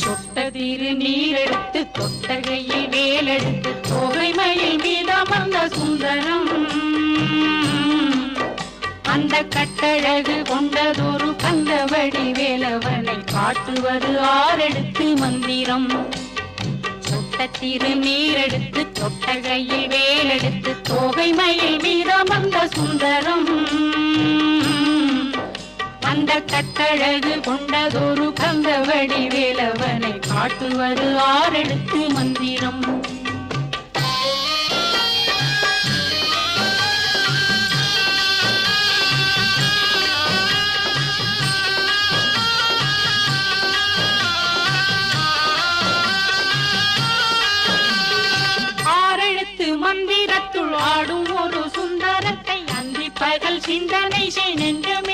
சொட்ட திரு நீரெடுத்து கொட்டகையில் வேலெடுத்து தொகைமையில் மீதமர்ந்த சுந்தரம் அந்த கட்டழகு கொண்டதொரு கந்தவடி வேலவனை காட்டுவது ஆரெடுத்து மந்திரம். சொட்ட திரு நீரெடுத்து கொட்டகையில் வேலெடுத்து தொகைமையில் மீதமர்ந்த சுந்தரம் அந்த கட்டழகு கொண்டதொரு கந்தவடி வேலவனை காட்டுவது ஆரெடுத்து மந்திரம். ஆரெழுத்து மந்திரத்துள் ஆடும் ஒரு சுந்தரத்தை அந்தி பகல் சிந்தனை செய் நெஞ்சம்